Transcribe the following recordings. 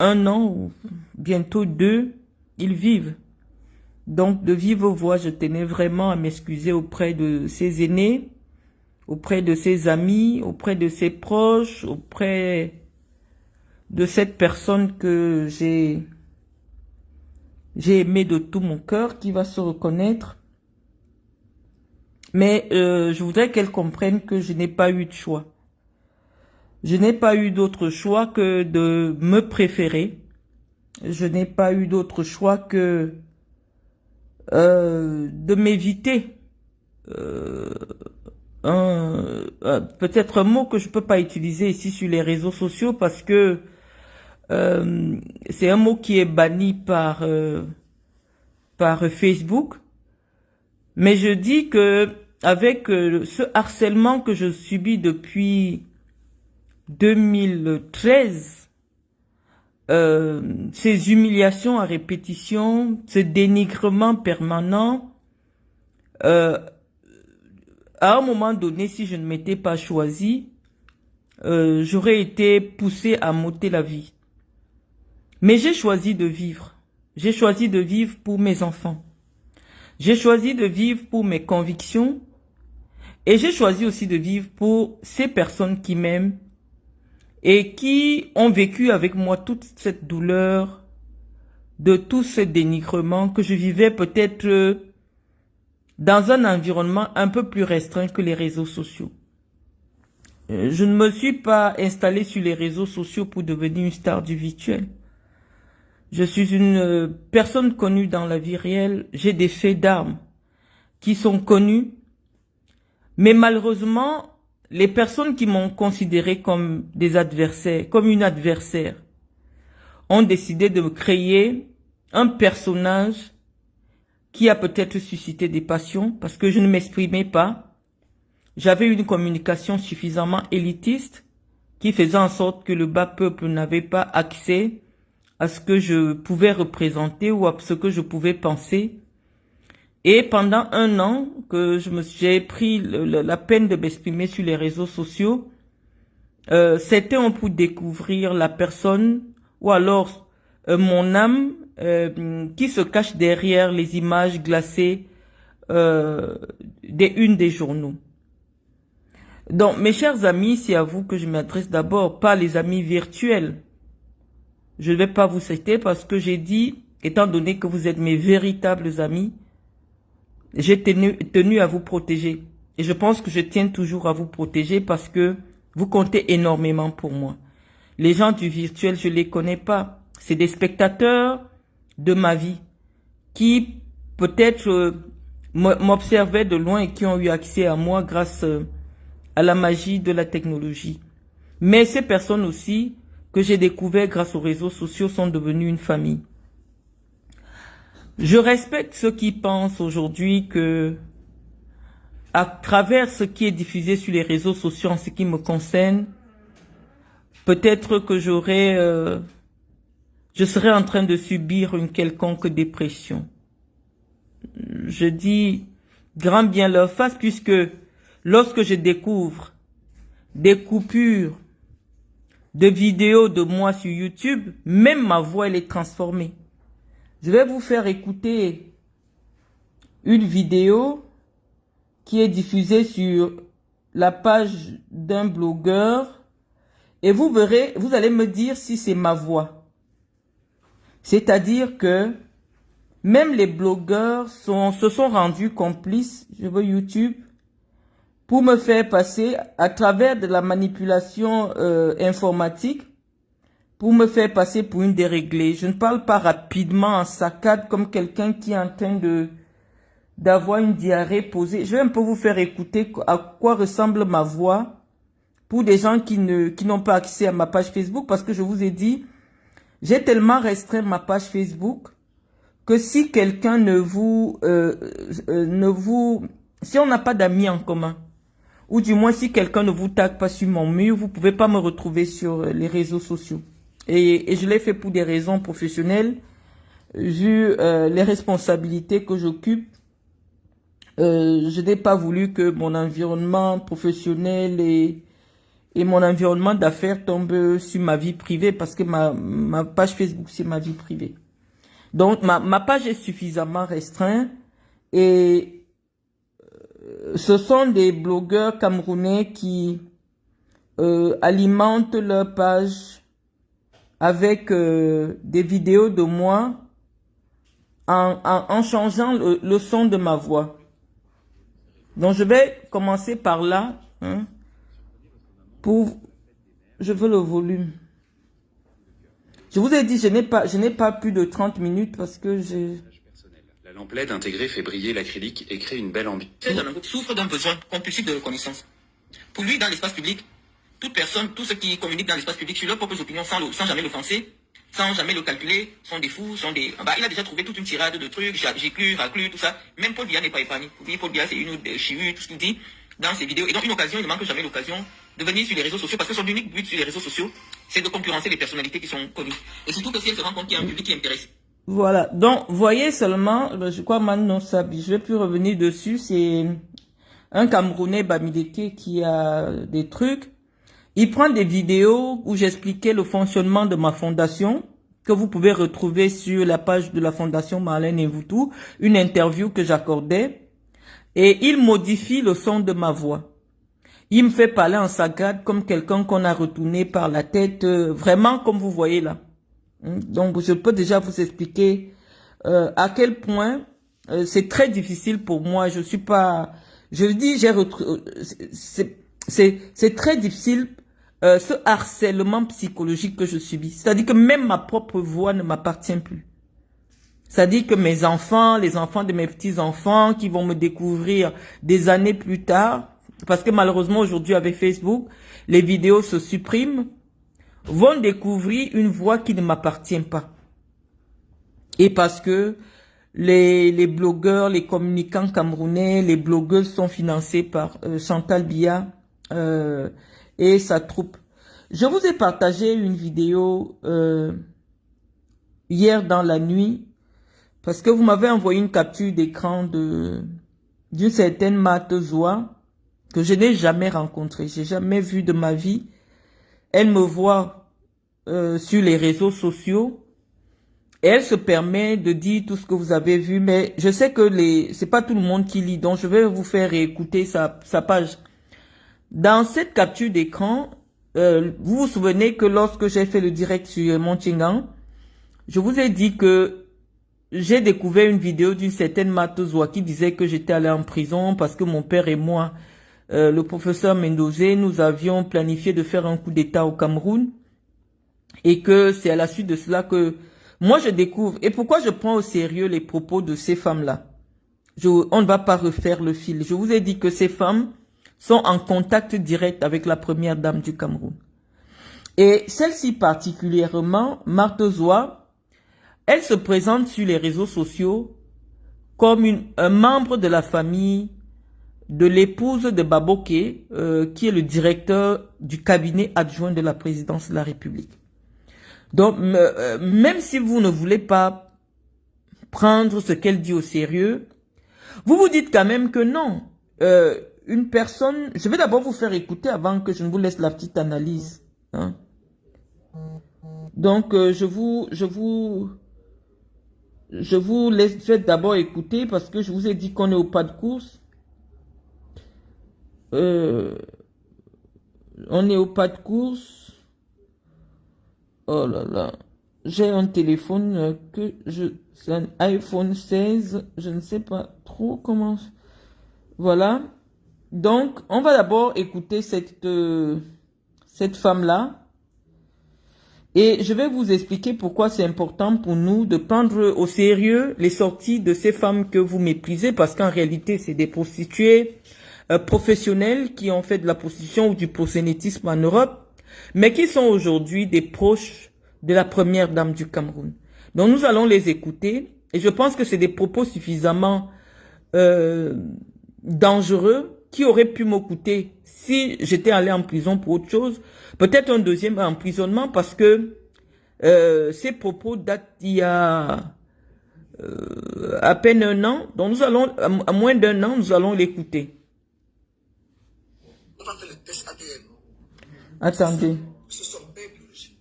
un an ou bientôt 2, ils vivent. Donc, de vive voix, je tenais vraiment à m'excuser auprès de ses aînés, auprès de ses amis, auprès de ses proches, auprès de cette personne que j'ai aimée de tout mon cœur, qui va se reconnaître. Mais je voudrais qu'elle comprenne que je n'ai pas eu de choix. Je n'ai pas eu d'autre choix que de me préférer. Je n'ai pas eu d'autre choix que de m'éviter peut-être un mot que je peux pas utiliser ici sur les réseaux sociaux parce que c'est un mot qui est banni par Facebook. Mais je dis que avec ce harcèlement que je subis depuis 2013, ces humiliations à répétition, ce dénigrement permanent, à un moment donné, si je ne m'étais pas choisi, j'aurais été poussée à m'ôter la vie. Mais j'ai choisi de vivre. J'ai choisi de vivre pour mes enfants. J'ai choisi de vivre pour mes convictions. Et j'ai choisi aussi de vivre pour ces personnes qui m'aiment et qui ont vécu avec moi toute cette douleur de tout ce dénigrement que je vivais peut-être dans un environnement un peu plus restreint que les réseaux sociaux. Je ne me suis pas installée sur les réseaux sociaux pour devenir une star du virtuel. Je suis une personne connue dans la vie réelle. J'ai des faits d'armes qui sont connus. Mais malheureusement, les personnes qui m'ont considéré comme des adversaires, comme une adversaire, ont décidé de me créer un personnage qui a peut-être suscité des passions parce que je ne m'exprimais pas. J'avais une communication suffisamment élitiste qui faisait en sorte que le bas peuple n'avait pas accès à ce que je pouvais représenter ou à ce que je pouvais penser. Et pendant un an que j'ai pris la peine de m'exprimer sur les réseaux sociaux, c'était pour découvrir la personne ou alors mon âme qui se cache derrière les images glacées des unes des journaux. Donc, mes chers amis, c'est à vous que je m'adresse d'abord, pas les amis virtuels. Je ne vais pas vous citer parce que j'ai dit, étant donné que vous êtes mes véritables amis, j'ai tenu à vous protéger. Et je pense que je tiens toujours à vous protéger parce que vous comptez énormément pour moi. Les gens du virtuel, je les connais pas. C'est des spectateurs de ma vie qui peut-être m'observaient de loin et qui ont eu accès à moi grâce à la magie de la technologie. Mais ces personnes aussi que j'ai découvert grâce aux réseaux sociaux sont devenues une famille. Je respecte ceux qui pensent aujourd'hui que, à travers ce qui est diffusé sur les réseaux sociaux en ce qui me concerne, peut-être que je serais en train de subir une quelconque dépression. Je dis grand bien leur face puisque lorsque je découvre des coupures de vidéos de moi sur YouTube, même ma voix elle est transformée. Je vais vous faire écouter une vidéo qui est diffusée sur la page d'un blogueur et vous verrez, vous allez me dire si c'est ma voix. C'est-à-dire que même les blogueurs se sont rendus complices, je veux YouTube, pour me faire passer à travers de la manipulation informatique, pour me faire passer pour une déréglée. Je ne parle pas rapidement en saccade comme quelqu'un qui est en train d'avoir une diarrhée posée. Je vais un peu vous faire écouter à quoi ressemble ma voix pour des gens qui n'ont pas accès à ma page Facebook parce que je vous ai dit, j'ai tellement restreint ma page Facebook que si quelqu'un si on n'a pas d'amis en commun, ou du moins si quelqu'un ne vous tag pas sur mon mur, vous pouvez pas me retrouver sur les réseaux sociaux. Et je l'ai fait pour des raisons professionnelles, vu les responsabilités que j'occupe. Je n'ai pas voulu que mon environnement professionnel et mon environnement d'affaires tombe sur ma vie privée parce que ma page Facebook, c'est ma vie privée. Donc, ma page est suffisamment restreinte et ce sont des blogueurs camerounais qui alimentent leur page avec des vidéos de moi en changeant le son de ma voix. Donc, je vais commencer par là. Hein, je veux le volume. Je vous ai dit, je n'ai pas plus de 30 minutes parce que j'ai... La lampe LED intégrée fait briller l'acrylique et crée une belle ambiance. Souffre d'un besoin compulsif de reconnaissance. Pour lui, dans l'espace public, toute personne, tous ceux qui communiquent dans l'espace public sur leurs propres opinions sans jamais l'offenser, sans jamais le calculer, sont des fous, sont des... Bah, il a déjà trouvé toute une tirade de trucs, j'éclus, raclus, tout ça. Même Paul Biya n'est pas épargné. Paul Biya, c'est une autre chirurgie, tout ce qu'il dit dans ses vidéos. Et donc, une occasion, il ne manque jamais l'occasion de venir sur les réseaux sociaux, parce que son unique but sur les réseaux sociaux, c'est de concurrencer les personnalités qui sont connues. Et surtout que si elle se rend compte qu'il y a un public qui est intéressé. Voilà, donc voyez seulement, je crois maintenant ça, je vais plus revenir dessus, c'est un Camerounais Bamideke qui a des trucs. Il prend des vidéos où j'expliquais le fonctionnement de ma fondation, que vous pouvez retrouver sur la page de la fondation Marlène Evutu, une interview que j'accordais, et il modifie le son de ma voix. Il me fait parler en saccade comme quelqu'un qu'on a retourné par la tête, vraiment comme vous voyez là. Donc, je peux déjà vous expliquer à quel point c'est très difficile pour moi. Je suis pas... Je dis, c'est très difficile ce harcèlement psychologique que je subis. C'est-à-dire que même ma propre voix ne m'appartient plus. C'est-à-dire que mes enfants, les enfants de mes petits-enfants qui vont me découvrir des années plus tard, parce que malheureusement aujourd'hui avec Facebook, les vidéos se suppriment, vont découvrir une voix qui ne m'appartient pas. Et parce que les blogueurs, les communicants camerounais, les blogueuses sont financés par Chantal Biya et sa troupe. Je vous ai partagé une vidéo hier dans la nuit parce que vous m'avez envoyé une capture d'écran d'une certaine Matozoa que je n'ai jamais rencontrée, j'ai jamais vu de ma vie. Elle me voit sur les réseaux sociaux et elle se permet de dire tout ce que vous avez vu, mais je sais que c'est pas tout le monde qui lit, donc je vais vous faire écouter sa page. Dans cette capture d'écran, vous vous souvenez que lorsque j'ai fait le direct sur Montchingan, je vous ai dit que j'ai découvert une vidéo d'une certaine Matozoa qui disait que j'étais allé en prison parce que mon père et moi, le professeur Mendozé, nous avions planifié de faire un coup d'État au Cameroun et que c'est à la suite de cela que moi je découvre. Et pourquoi je prends au sérieux les propos de ces femmes-là? On ne va pas refaire le fil. Je vous ai dit que ces femmes sont en contact direct avec la première dame du Cameroun. Et celle-ci particulièrement, Matozoa, elle se présente sur les réseaux sociaux comme un membre de la famille de l'épouse de Baboké, qui est le directeur du cabinet adjoint de la présidence de la République. Donc, même si vous ne voulez pas prendre ce qu'elle dit au sérieux, vous vous dites quand même que non. Une personne... Je vais d'abord vous faire écouter avant que je ne vous laisse la petite analyse. Hein. Donc, je vous laisse d'abord écouter parce que je vous ai dit qu'on est au pas de course. On est au pas de course. Oh là là. J'ai un téléphone c'est un iPhone 16. Je ne sais pas trop comment. Voilà. Donc, on va d'abord écouter cette femme-là. Et je vais vous expliquer pourquoi c'est important pour nous de prendre au sérieux les sorties de ces femmes que vous méprisez, parce qu'en réalité, c'est des prostituées professionnels qui ont fait de la prostitution ou du proxénétisme en Europe, mais qui sont aujourd'hui des proches de la première dame du Cameroun. Donc nous allons les écouter et je pense que c'est des propos suffisamment dangereux qui auraient pu me coûter si j'étais allé en prison pour autre chose, peut-être un deuxième emprisonnement parce que ces propos datent d'il y a à peine un an, donc nous allons, à moins d'un an, nous allons l'écouter. Attendez. C'est son père biologique.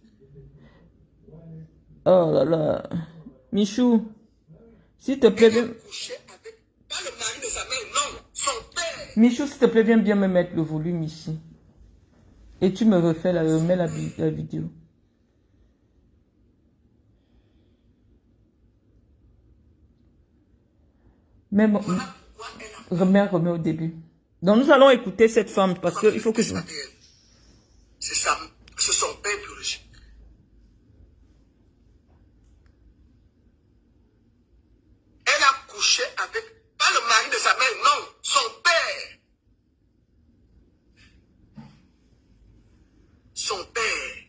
Oh là là. Michou, s'il te plaît, Elle a couché avec, pas le mari de sa mère, non, son père. Michou, s'il te plaît, viens bien me mettre le volume ici. Et tu me refais la vidéo. Mais bon, remets au début. Donc nous allons écouter cette femme parce qu'il faut que je... C'est son père biologique. Elle a couché avec, pas le mari de sa mère, non, son père. Son père.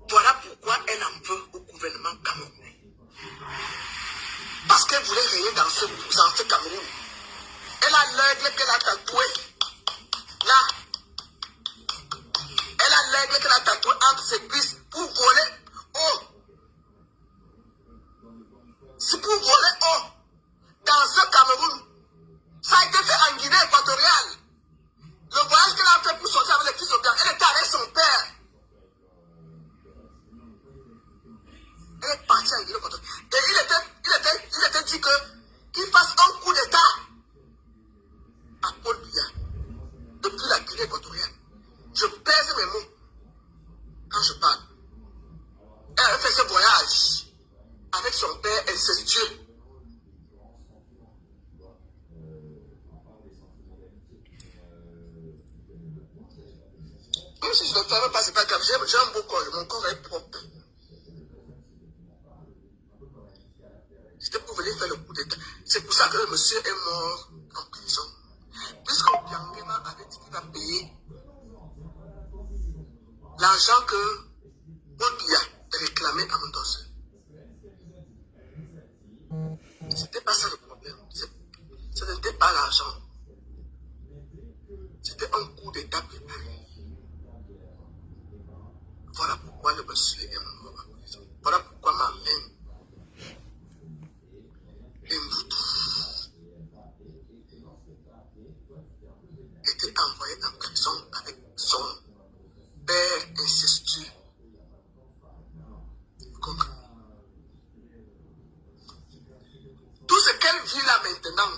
Voilà pourquoi elle en veut au gouvernement camerounais. Parce qu'elle voulait régner dans ce Cameroun. Elle a l'aigle qu'elle a tatoué. Là. Elle a l'aigle qu'elle a tatoué entre ses cuisses pour voler. Oh. C'est pour voler. Oh. Dans ce Cameroun. Ça a été fait en Guinée équatoriale. Le voyage qu'elle a fait pour sortir avec les fils au camp, elle était avec son père. Elle est partie en Guinée équatoriale. Et il était dit qu'il fasse un coup d'État à Paul Biya depuis la Guinée équatoriale. Je pèse mes mots quand je parle. Elle a fait ce voyage avec son père incestueux. Même si je ne ferme pas, c'est pas grave. J'ai un beau corps, mon corps est propre. C'était pour venir faire le coup d'état. C'est pour ça que le monsieur est mort en prison. Puisque Biangema avait dit qu'il va payer l'argent que Olbia réclamait à Mendoza. C'était pas ça le problème. Ce n'était pas l'argent. C'était un coup d'état préparé. Voilà pourquoi le monsieur est mort en prison. Voilà pourquoi ma main était envoyé en prison avec son père incestueux. Tout ce qu'elle vit là maintenant,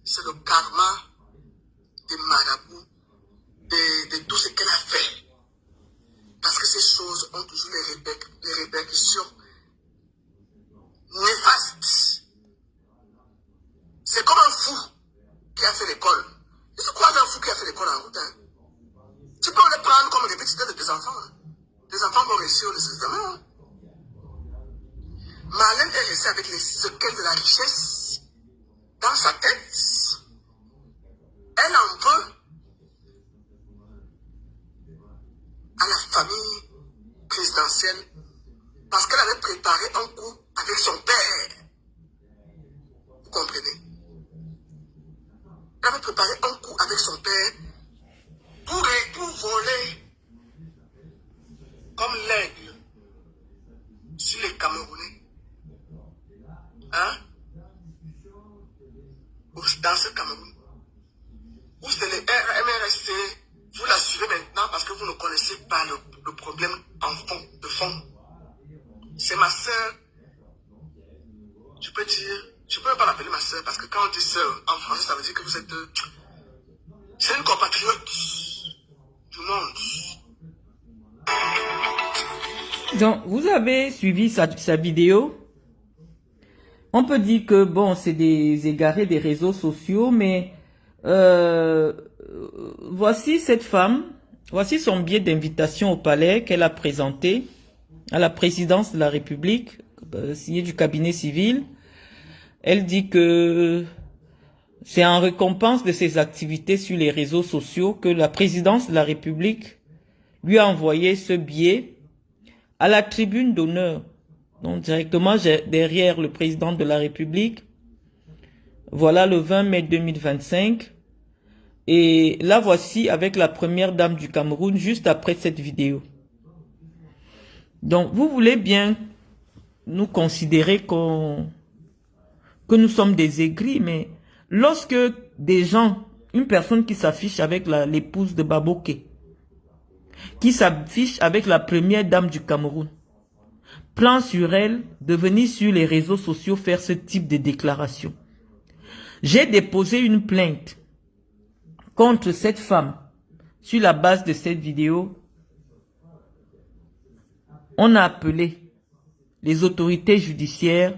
c'est le karma des marabouts, de tout ce qu'elle a fait. Parce que ces choses ont toujours les répercussions néfastes. C'est comme un fou qui a fait l'école. Et tu crois un fou qui a fait l'école en route, hein? Tu peux les prendre comme des petits de tes enfants. Hein? Les enfants vont réussir le système. Hein? Marlène est restée avec les sequelles de la richesse dans sa tête. Elle en veut à la famille présidentielle parce qu'elle avait préparé un coup avec son père. Vous comprenez? Elle avait préparé un coup avec son père pour voler comme l'aigle sur les Camerounais. Hein? Dans ce Cameroun. Où c'est les MRSC, vous la suivez maintenant parce que vous ne connaissez pas le problème en fond, de fond. C'est ma soeur. Je peux dire, je ne peux pas l'appeler ma soeur parce que quand on dit soeur en français, ça veut dire que vous êtes. C'est une compatriote du monde. Donc, vous avez suivi sa vidéo. On peut dire que, bon, c'est des égarés des réseaux sociaux, mais voici cette femme, voici son billet d'invitation au palais qu'elle a présenté à la présidence de la République, signé du cabinet civil. Elle dit que c'est en récompense de ses activités sur les réseaux sociaux que la présidence de la République lui a envoyé ce billet à la tribune d'honneur. Donc directement derrière le président de la République. Voilà le 20 mai 2025. Et là voici avec la première dame du Cameroun juste après cette vidéo. Donc vous voulez bien nous considérer que nous sommes des aigris, mais lorsque des gens, une personne qui s'affiche avec l'épouse de Baboké, qui s'affiche avec la première dame du Cameroun. Plan sur elle de venir sur les réseaux sociaux faire ce type de déclaration. J'ai déposé une plainte contre cette femme sur la base de cette vidéo. On a appelé les autorités judiciaires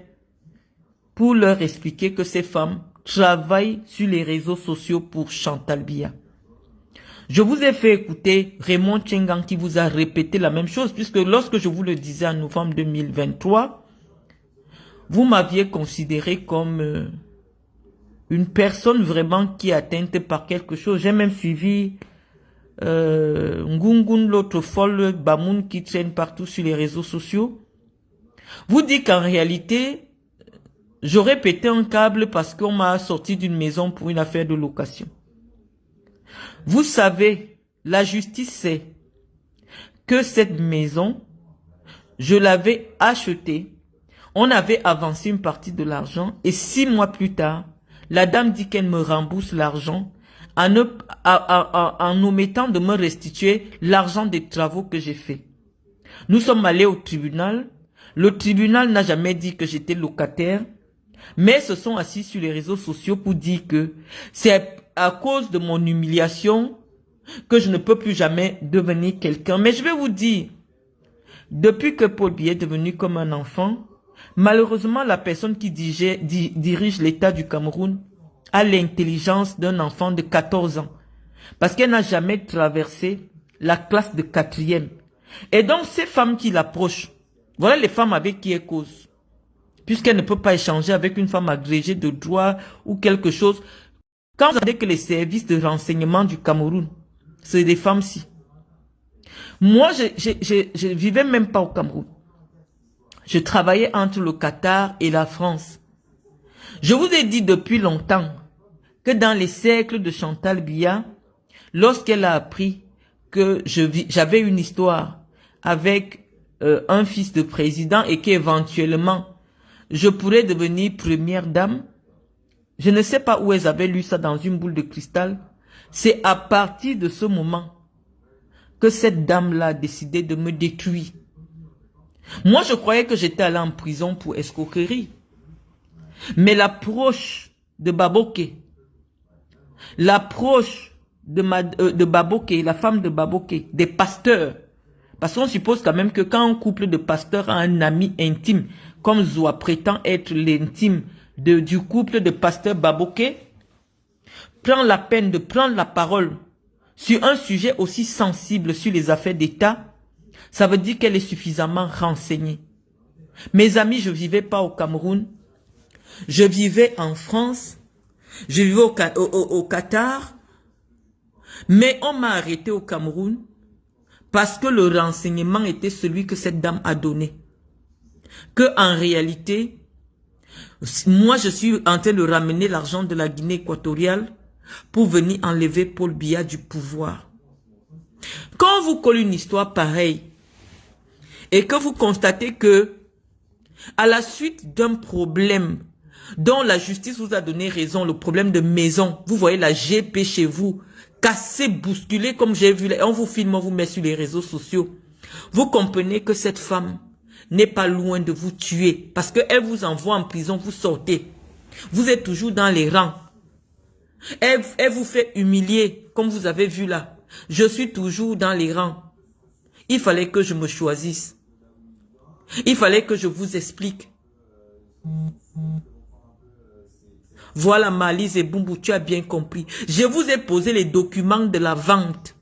pour leur expliquer que ces femmes travaillent sur les réseaux sociaux pour Chantal Biya. Je vous ai fait écouter Raymond Tchengang qui vous a répété la même chose, puisque lorsque je vous le disais en novembre 2023, vous m'aviez considéré comme une personne vraiment qui est atteinte par quelque chose. J'ai même suivi Ngungun, l'autre folle Bamoun qui traîne partout sur les réseaux sociaux. Vous dites qu'en réalité, j'aurais pété un câble parce qu'on m'a sorti d'une maison pour une affaire de location. Vous savez, la justice sait que cette maison, je l'avais achetée, on avait avancé une partie de l'argent et 6 mois plus tard, la dame dit qu'elle me rembourse l'argent en omettant de me restituer l'argent des travaux que j'ai fait. Nous sommes allés au tribunal. Le tribunal n'a jamais dit que j'étais locataire, mais se sont assis sur les réseaux sociaux pour dire que c'est à cause de mon humiliation que je ne peux plus jamais devenir quelqu'un. Mais je vais vous dire, depuis que Paul Biya est devenu comme un enfant, malheureusement la personne qui dirige l'État du Cameroun a l'intelligence d'un enfant de 14 ans. Parce qu'elle n'a jamais traversé la classe de 4e. Et donc ces femmes qui l'approchent, voilà les femmes avec qui elle cause. Puisqu'elle ne peut pas échanger avec une femme agrégée de droit ou quelque chose. Quand vous savez que les services de renseignement du Cameroun, c'est des femmes-ci. Moi, je vivais même pas au Cameroun. Je travaillais entre le Qatar et la France. Je vous ai dit depuis longtemps que dans les cercles de Chantal Biya, lorsqu'elle a appris que j'avais une histoire avec un fils de président et qu'éventuellement, je pourrais devenir première dame, je ne sais pas où elles avaient lu ça dans une boule de cristal. C'est à partir de ce moment que cette dame-là a décidé de me détruire. Moi, je croyais que j'étais allé en prison pour escroquerie. Mais l'approche de Baboké, l'approche de Baboké, la femme de Baboké, des pasteurs, parce qu'on suppose quand même que quand un couple de pasteurs a un ami intime, comme Zoua prétend être l'intime du couple de pasteurs Baboké, prend la peine de prendre la parole sur un sujet aussi sensible sur les affaires d'État, ça veut dire qu'elle est suffisamment renseignée. Mes amis, je ne vivais pas au Cameroun, je vivais en France, je vivais au Qatar, mais on m'a arrêté au Cameroun parce que le renseignement était celui que cette dame a donné. Que en réalité, moi je suis en train de ramener l'argent de la Guinée équatoriale pour venir enlever Paul Biya du pouvoir. Quand vous collez une histoire pareille et que vous constatez que à la suite d'un problème dont la justice vous a donné raison, le problème de maison, vous voyez la GP chez vous, cassée, bousculée comme j'ai vu, on vous filme, on vous met sur les réseaux sociaux, vous comprenez que cette femme n'est pas loin de vous tuer parce qu'elle vous envoie en prison, vous sortez. Vous êtes toujours dans les rangs. Elle vous fait humilier, comme vous avez vu là. Je suis toujours dans les rangs. Il fallait que je me choisisse. Il fallait que je vous explique. Voilà Malise et Bumbu, tu as bien compris. Je vous ai posé les documents de la vente.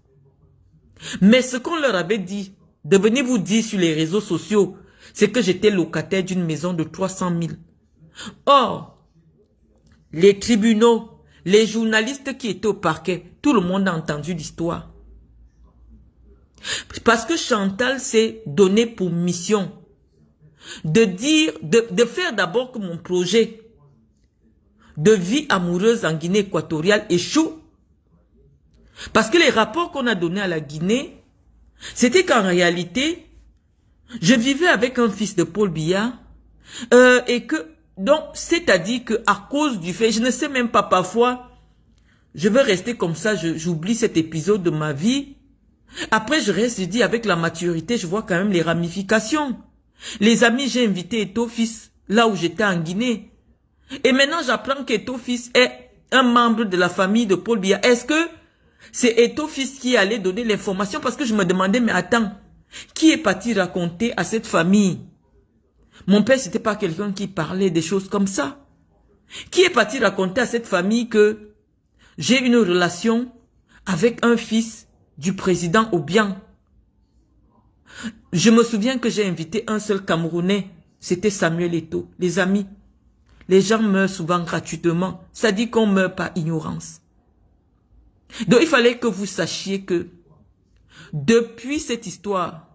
Mais ce qu'on leur avait dit, de venir vous dire sur les réseaux sociaux, c'est que j'étais locataire d'une maison de 300 000. Or, les tribunaux, les journalistes qui étaient au parquet, tout le monde a entendu l'histoire. Parce que Chantal s'est donné pour mission de faire d'abord que mon projet de vie amoureuse en Guinée équatoriale échoue. Parce que les rapports qu'on a donnés à la Guinée, c'était qu'en réalité, je vivais avec un fils de Paul Biya et que, donc, c'est-à-dire que à cause du fait, je ne sais même pas parfois, je veux rester comme ça, j'oublie cet épisode de ma vie. Après, je reste, je dis, avec la maturité, je vois quand même les ramifications. Les amis, j'ai invité Eto'o-Fils, là où j'étais en Guinée. Et maintenant, j'apprends qu'Eto'o-Fils est un membre de la famille de Paul Biya. Est-ce que c'est Eto'o-Fils qui allait donner l'information? Parce que je me demandais, mais attends, qui est parti raconter à cette famille? Mon père, c'était pas quelqu'un qui parlait des choses comme ça. Qui est parti raconter à cette famille que j'ai une relation avec un fils du président Obiang? Je me souviens que j'ai invité un seul Camerounais, c'était Samuel Eto'o. Les amis, les gens meurent souvent gratuitement. Ça dit qu'on meurt par ignorance. Donc il fallait que vous sachiez que depuis cette histoire,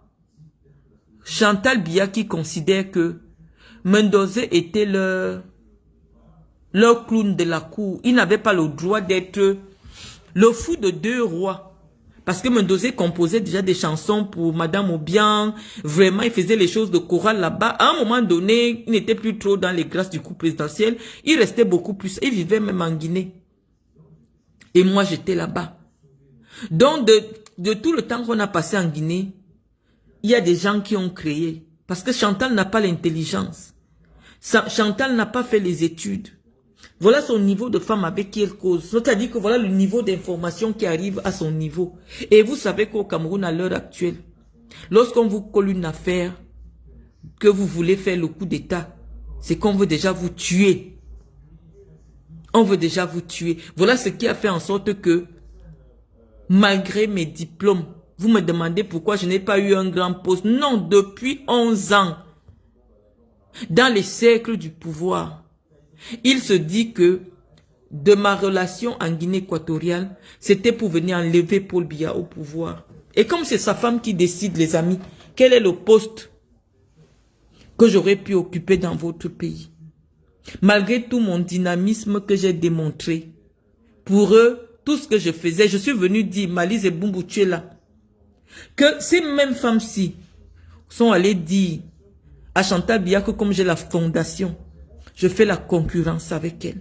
Chantal Biya qui considère que Mendoza était leur clown de la cour, il n'avait pas le droit d'être le fou de deux rois. Parce que Mendoza composait déjà des chansons pour Madame Obiang. Vraiment, il faisait les choses de chorale là-bas. À un moment donné, il n'était plus trop dans les grâces du coup présidentiel. Il restait beaucoup plus. Il vivait même en Guinée. Et moi, j'étais là-bas. Donc, de tout le temps qu'on a passé en Guinée, il y a des gens qui ont créé. Parce que Chantal n'a pas l'intelligence. Chantal n'a pas fait les études. Voilà son niveau de femme avec qui elle cause. C'est-à-dire que voilà le niveau d'information qui arrive à son niveau. Et vous savez qu'au Cameroun, à l'heure actuelle, lorsqu'on vous colle une affaire, que vous voulez faire le coup d'État, c'est qu'on veut déjà vous tuer. On veut déjà vous tuer. Voilà ce qui a fait en sorte que, malgré mes diplômes, vous me demandez pourquoi je n'ai pas eu un grand poste. Non, depuis 11 ans, dans les cercles du pouvoir, il se dit que de ma relation en Guinée équatoriale, c'était pour venir enlever Paul Biya au pouvoir. Et comme c'est sa femme qui décide, les amis, quel est le poste que j'aurais pu occuper dans votre pays? Malgré tout mon dynamisme que j'ai démontré, pour eux, tout ce que je faisais, je suis venu dire, Malise et Bumbu, tu es là. Que ces mêmes femmes-ci sont allées dire à Chantal Biya que comme j'ai la fondation, je fais la concurrence avec elle.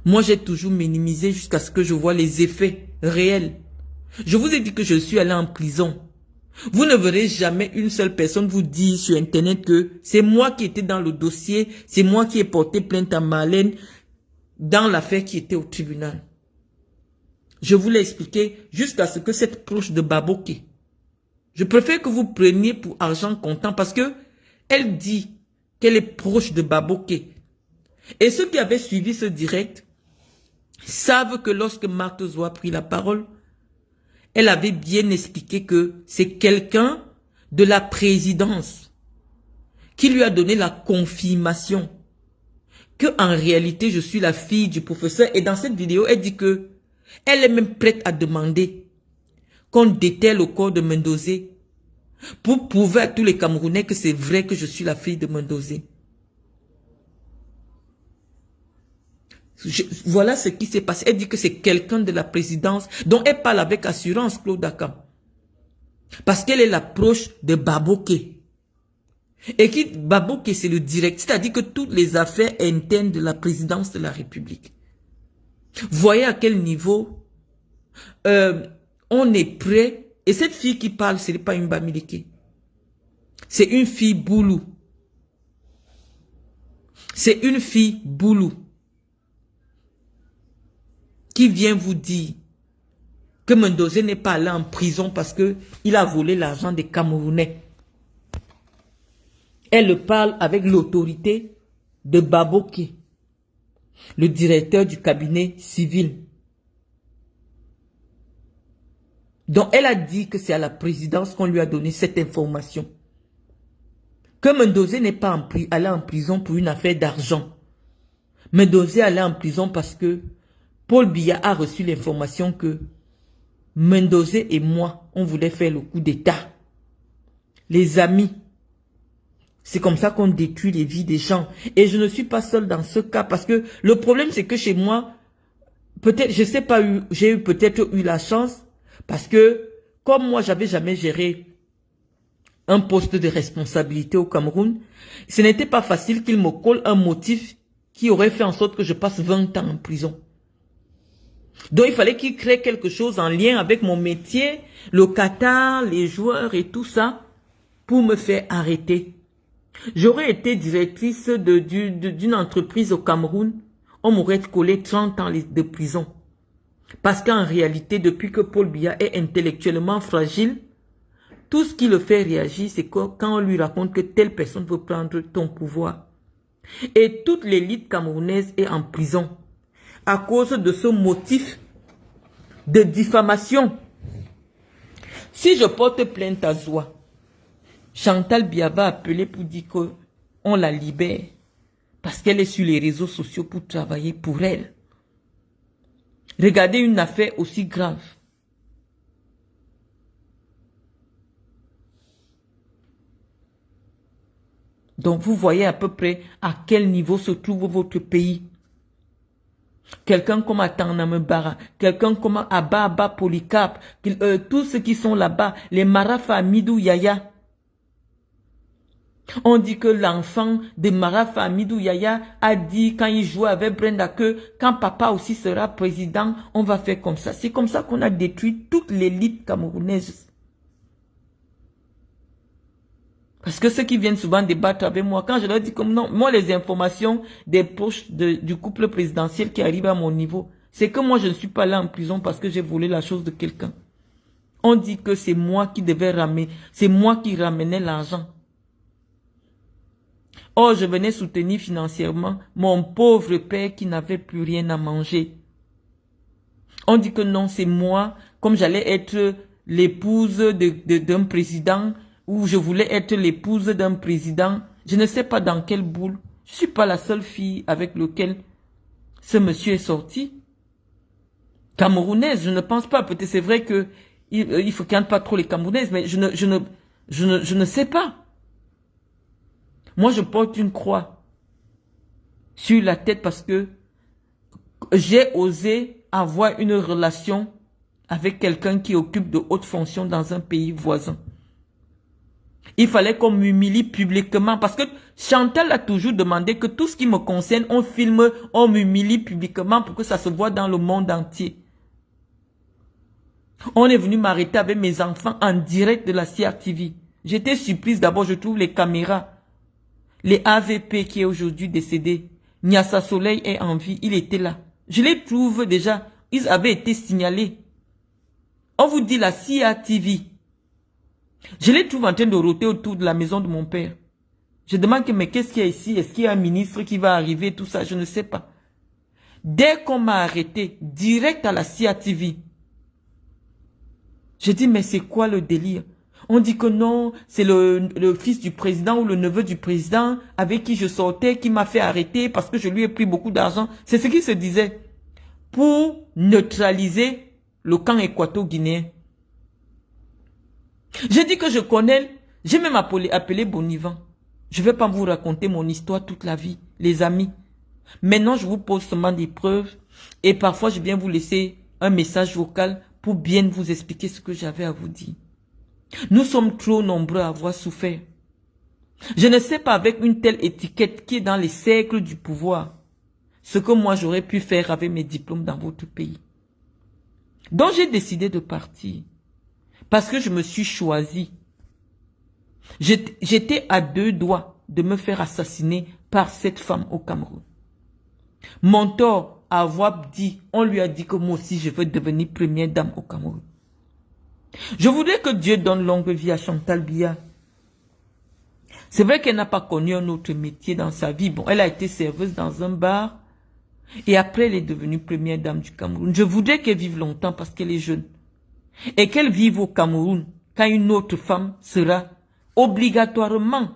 Moi, j'ai toujours minimisé jusqu'à ce que je vois les effets réels. Je vous ai dit que je suis allé en prison. Vous ne verrez jamais une seule personne vous dire sur Internet que c'est moi qui étais dans le dossier, c'est moi qui ai porté plainte à Marlène dans l'affaire qui était au tribunal. Je vous l'ai expliqué jusqu'à ce que cette proche de Baboké, je préfère que vous preniez pour argent comptant parce que elle dit qu'elle est proche de Baboké. Et ceux qui avaient suivi ce direct savent que lorsque Marthe Zoa a pris la parole, elle avait bien expliqué que c'est quelqu'un de la présidence qui lui a donné la confirmation que en réalité je suis la fille du professeur. Et dans cette vidéo, elle dit que elle est même prête à demander qu'on déterre le corps de Mendoza pour prouver à tous les Camerounais que c'est vrai que je suis la fille de Mendoza. Voilà ce qui s'est passé. Elle dit que c'est quelqu'un de la présidence dont elle parle avec assurance, Claude Akam. Parce qu'elle est l'approche de Baboké. Et qui, Baboké, c'est le direct. C'est-à-dire que toutes les affaires internes de la présidence de la République. Voyez à quel niveau on est prêt. Et cette fille qui parle, ce n'est pas une Bamileke. C'est une fille boulou. C'est une fille boulou qui vient vous dire que Mendoza n'est pas allé en prison parce qu'il a volé l'argent des Camerounais. Elle parle avec l'autorité de Baboké, le directeur du cabinet civil. Donc elle a dit que c'est à la présidence qu'on lui a donné cette information. Que Mendoza n'est pas allé en prison pour une affaire d'argent. Mendoza est allé en prison parce que Paul Biya a reçu l'information que Mendoza et moi, on voulait faire le coup d'État. Les amis, c'est comme ça qu'on détruit les vies des gens. Et je ne suis pas seul dans ce cas parce que le problème c'est que chez moi, peut-être, je sais pas, j'ai peut-être eu la chance parce que comme moi, j'avais jamais géré un poste de responsabilité au Cameroun, ce n'était pas facile qu'il me colle un motif qui aurait fait en sorte que je passe 20 ans en prison. Donc, il fallait qu'il crée quelque chose en lien avec mon métier, le Qatar, les joueurs et tout ça, pour me faire arrêter. J'aurais été directrice d'une entreprise au Cameroun, on m'aurait collé 30 ans de prison. Parce qu'en réalité, depuis que Paul Biya est intellectuellement fragile, tout ce qui le fait réagir, c'est quand on lui raconte que telle personne veut prendre ton pouvoir. Et toute l'élite camerounaise est en prison à cause de ce motif de diffamation. Si je porte plainte à Zoua, Chantal Biya va appeler pour dire qu'on la libère parce qu'elle est sur les réseaux sociaux pour travailler pour elle. Regardez une affaire aussi grave. Donc vous voyez à peu près à quel niveau se trouve votre pays. Quelqu'un comme Ataname Bara, quelqu'un comme Abba Polycarpe, tous ceux qui sont là-bas, les Marafa Amidou Yaya. On dit que l'enfant de Marafa Amidou Yaya a dit quand il jouait avec Brenda que quand papa aussi sera président, on va faire comme ça. C'est comme ça qu'on a détruit toute l'élite camerounaise. Parce que ceux qui viennent souvent débattre avec moi, quand je leur dis comme non, moi les informations des proches du couple présidentiel qui arrivent à mon niveau, c'est que moi je ne suis pas là en prison parce que j'ai volé la chose de quelqu'un. On dit que c'est moi qui devais ramener, c'est moi qui ramenais l'argent. Or, je venais soutenir financièrement mon pauvre père qui n'avait plus rien à manger. On dit que non, c'est moi, comme j'allais être l'épouse d'un président, ou je voulais être l'épouse d'un président, je ne sais pas dans quelle boule. Je ne suis pas la seule fille avec laquelle ce monsieur est sorti. Camerounaise, je ne pense pas. Peut-être c'est vrai que il faut qu'il n'y ait pas trop les Camerounaises, mais je ne sais pas. Moi, je porte une croix sur la tête parce que j'ai osé avoir une relation avec quelqu'un qui occupe de hautes fonctions dans un pays voisin. Il fallait qu'on m'humilie publiquement parce que Chantal a toujours demandé que tout ce qui me concerne, on filme, on m'humilie publiquement pour que ça se voit dans le monde entier. On est venu m'arrêter avec mes enfants en direct de la CRTV. J'étais surprise d'abord, je trouve les caméras. Les AVP qui est aujourd'hui décédé. Nyassa Soleil est en vie, il était là. Je les trouve déjà, ils avaient été signalés. On vous dit la CRTV. Je les trouve en train de rôter autour de la maison de mon père. Je demande que, mais qu'est-ce qu'il y a ici? Est-ce qu'il y a un ministre qui va arriver? Tout ça, je ne sais pas. Dès qu'on m'a arrêté, direct à la CRTV, je dis, mais c'est quoi le délire? On dit que non, c'est le fils du président ou le neveu du président avec qui je sortais qui m'a fait arrêter parce que je lui ai pris beaucoup d'argent. C'est ce qui se disait pour neutraliser le camp équato-guinéen. J'ai dit que je connais, j'ai même appelé Bonivan. Je ne vais pas vous raconter mon histoire toute la vie, les amis. Maintenant, je vous pose seulement des preuves et parfois je viens vous laisser un message vocal pour bien vous expliquer ce que j'avais à vous dire. Nous sommes trop nombreux à avoir souffert. Je ne sais pas avec une telle étiquette qui est dans les cercles du pouvoir, ce que moi j'aurais pu faire avec mes diplômes dans votre pays. Donc j'ai décidé de partir. Parce que je me suis choisi. J'étais à 2 doigts de me faire assassiner par cette femme au Cameroun. Mon tort à avoir dit, on lui a dit que moi aussi je veux devenir première dame au Cameroun. Je voudrais que Dieu donne longue vie à Chantal Biya. C'est vrai qu'elle n'a pas connu un autre métier dans sa vie. Bon, elle a été serveuse dans un bar. Et après, elle est devenue première dame du Cameroun. Je voudrais qu'elle vive longtemps parce qu'elle est jeune. Et qu'elle vive au Cameroun quand une autre femme sera obligatoirement,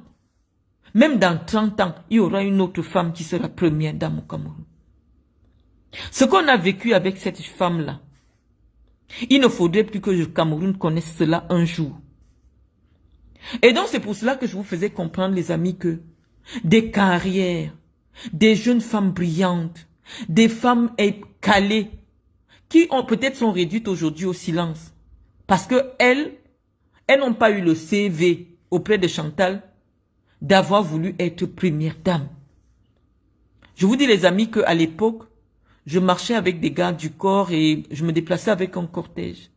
même dans 30 ans, il y aura une autre femme qui sera première dame au Cameroun. Ce qu'on a vécu avec cette femme-là, il ne faudrait plus que le Cameroun connaisse cela un jour. Et donc c'est pour cela que je vous faisais comprendre, les amis, que des carrières, des jeunes femmes brillantes, des femmes calées, qui ont peut-être sont réduites aujourd'hui au silence. Parce que elles n'ont pas eu le CV auprès de Chantal d'avoir voulu être première dame. Je vous dis, les amis, qu'à l'époque, je marchais avec des gardes du corps et je me déplaçais avec un cortège.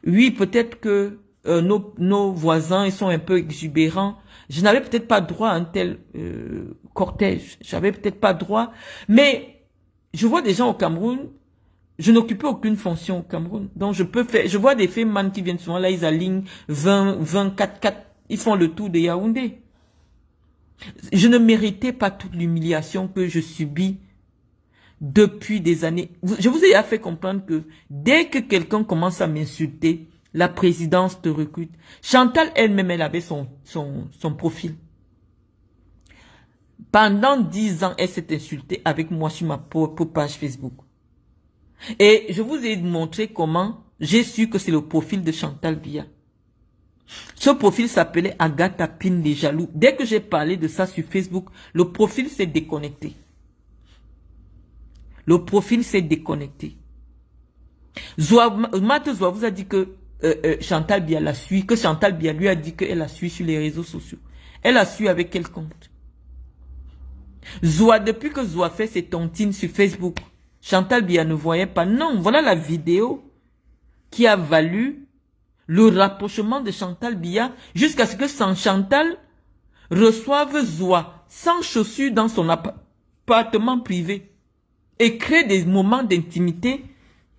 Oui, peut-être que nos voisins, ils sont un peu exubérants. Je n'avais peut-être pas droit à un tel cortège. J'avais peut-être pas droit. Mais je vois des gens au Cameroun, je n'occupais aucune fonction au Cameroun. Donc je vois des femmes qui viennent souvent là, ils alignent 20, 24, 4, ils font le tour de Yaoundé. Je ne méritais pas toute l'humiliation que je subis depuis des années. Je vous ai fait comprendre que dès que quelqu'un commence à m'insulter, la présidence te recrute. Chantal elle-même, elle avait son profil. Pendant 10 ans, elle s'est insultée avec moi sur ma propre page Facebook. Et je vous ai montré comment j'ai su que c'est le profil de Chantal Biya. Ce profil s'appelait Agatha Pin les Jaloux. Dès que j'ai parlé de ça sur Facebook, le profil s'est déconnecté. Le profil s'est déconnecté. Matt Zoa vous a dit que Chantal Biya la suit, que Chantal Biya lui a dit qu'elle la suit sur les réseaux sociaux. Elle la suit avec quel compte? Zoa, depuis que Zoa fait ses tontines sur Facebook, Chantal Biya ne voyait pas. Non, voilà la vidéo qui a valu le rapprochement de Chantal Biya jusqu'à ce que Chantal reçoive Zoa sans chaussures dans son appartement privé et crée des moments d'intimité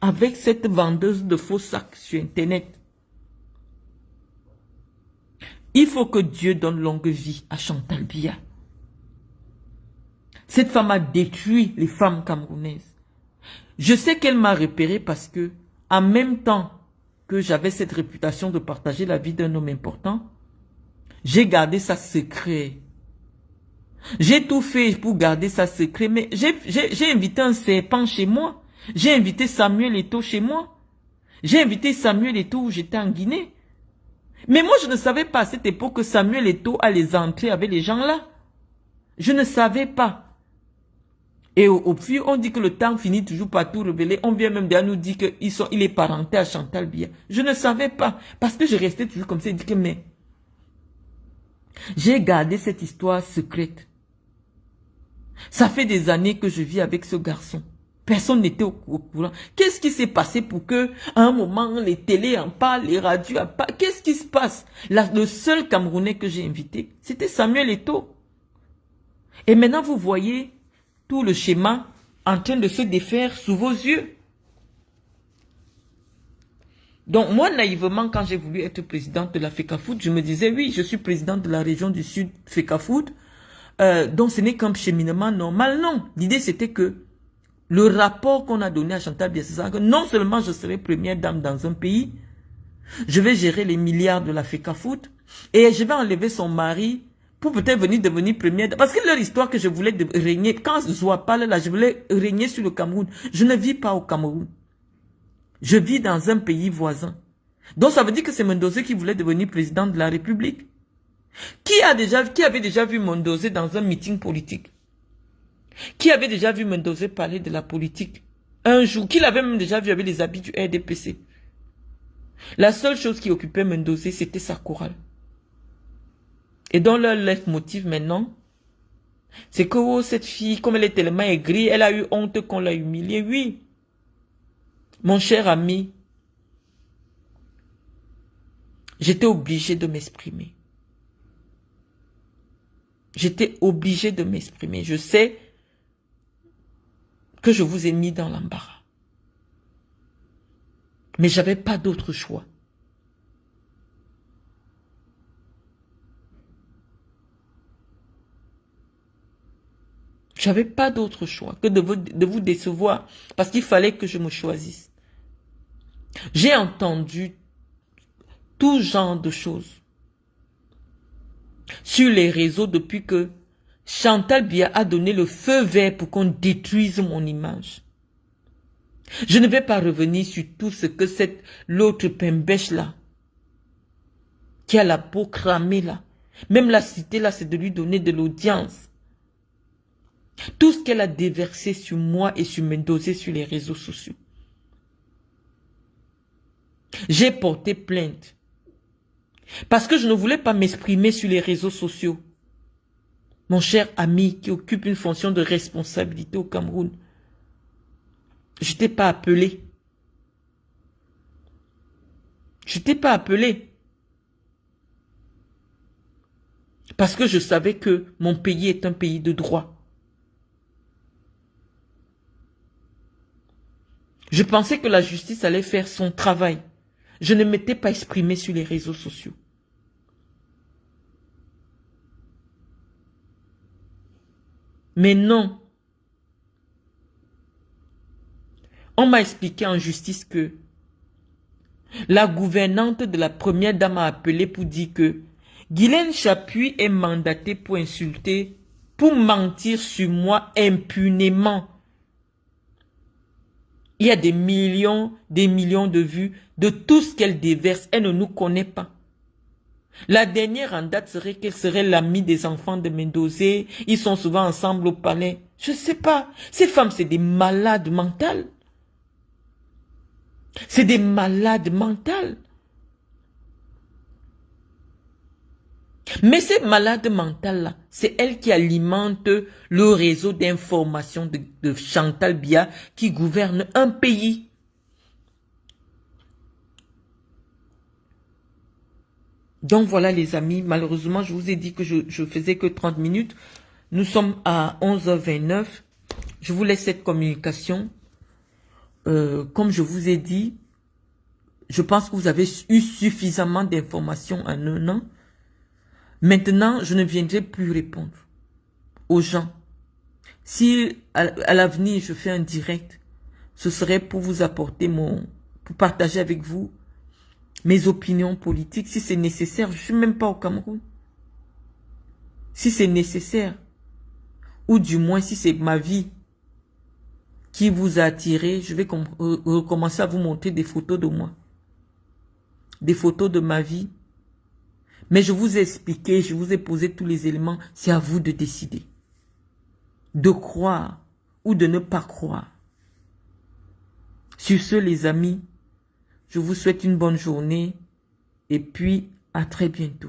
avec cette vendeuse de faux sacs sur Internet. Il faut que Dieu donne longue vie à Chantal Biya. Cette femme a détruit les femmes camerounaises. Je sais qu'elle m'a repéré parce que, en même temps que j'avais cette réputation de partager la vie d'un homme important, j'ai gardé ça secret. J'ai tout fait pour garder ça secret, mais j'ai invité un serpent chez moi. J'ai invité Samuel Eto'o chez moi. J'ai invité Samuel Eto'o où j'étais en Guinée. Mais moi, je ne savais pas à cette époque que Samuel Eto'o allait entrer avec les gens là. Je ne savais pas. Et au fur, on dit que le temps finit toujours par tout révéler. On vient même de nous dire qu'il est parenté à Chantal Biya. Je ne savais pas. Parce que je restais toujours comme ça. Je dis que mais j'ai gardé cette histoire secrète. Ça fait des années que je vis avec ce garçon. Personne n'était au courant. Qu'est-ce qui s'est passé pour que, à un moment, les télés en parlent, les radios en parlent? Qu'est-ce qui se passe? Le seul Camerounais que j'ai invité, c'était Samuel Eto'o. Et maintenant, vous voyez tout le schéma en train de se défaire sous vos yeux. Donc, moi, naïvement, quand j'ai voulu être présidente de la FECAFOOT, je me disais, oui, je suis présidente de la région du Sud FECAFOOT, donc ce n'est qu'un cheminement normal. Non, l'idée c'était que le rapport qu'on a donné à Chantal Biya, c'est ça, que non seulement je serai première dame dans un pays, je vais gérer les milliards de la FECAFOOT, et je vais enlever son mari pour peut-être devenir première dame. Parce que leur histoire que je voulais régner, quand Zoa parle là, je voulais régner sur le Cameroun. Je ne vis pas au Cameroun. Je vis dans un pays voisin. Donc ça veut dire que c'est Mendoza qui voulait devenir président de la République. Qui avait déjà vu Mendoza dans un meeting politique? Qui avait déjà vu Mendoza parler de la politique? Un jour, qui l'avait même déjà vu avec les habits du RDPC? La seule chose qui occupait Mendoza, c'était sa chorale. Et dans leur leitmotiv maintenant, c'est que oh, cette fille, comme elle est tellement aigrie, elle a eu honte qu'on l'a humiliée. Oui, mon cher ami, j'étais obligé de m'exprimer. J'étais obligé de m'exprimer. Je sais que je vous ai mis dans l'embarras. Mais j'avais pas d'autre choix. J'avais pas d'autre choix que de vous décevoir parce qu'il fallait que je me choisisse. J'ai entendu tout genre de choses sur les réseaux depuis que Chantal Biya a donné le feu vert pour qu'on détruise mon image. Je ne vais pas revenir sur tout ce que l'autre pembèche là, qui a la peau cramée là, même la cité là, c'est de lui donner de l'audience. Tout ce qu'elle a déversé sur moi et sur Mendoza sur les réseaux sociaux. J'ai porté plainte. Parce que je ne voulais pas m'exprimer sur les réseaux sociaux. Mon cher ami qui occupe une fonction de responsabilité au Cameroun. Je t'ai pas appelé. Je t'ai pas appelé. Parce que je savais que mon pays est un pays de droit. Je pensais que la justice allait faire son travail. Je ne m'étais pas exprimé sur les réseaux sociaux. Mais non. On m'a expliqué en justice que la gouvernante de la première dame a appelé pour dire que Guylaine Chapuis est mandatée pour insulter, pour mentir sur moi impunément. Il y a des millions de vues de tout ce qu'elle déverse. Elle ne nous connaît pas. La dernière en date serait qu'elle serait l'amie des enfants de Mendozé. Ils sont souvent ensemble au palais. Je ne sais pas. Ces femmes, c'est des malades mentales. C'est des malades mentales. Mais ces malades mentales-là, c'est elles qui alimentent le réseau d'information de Chantal Biya qui gouverne un pays. Donc voilà les amis, malheureusement je vous ai dit que je faisais que 30 minutes. Nous sommes à 11h29. Je vous laisse cette communication. Comme je vous ai dit, je pense que vous avez eu suffisamment d'informations en un an. Maintenant, je ne viendrai plus répondre aux gens. Si à l'avenir je fais un direct, ce serait pour vous apporter pour partager avec vous mes opinions politiques. Si c'est nécessaire, je suis même pas au Cameroun. Si c'est nécessaire, ou du moins si c'est ma vie qui vous a attiré, je vais recommencer à vous montrer des photos de moi. Des photos de ma vie. Mais je vous ai expliqué, je vous ai posé tous les éléments. C'est à vous de décider. De croire ou de ne pas croire. Sur ce, les amis, je vous souhaite une bonne journée et puis à très bientôt.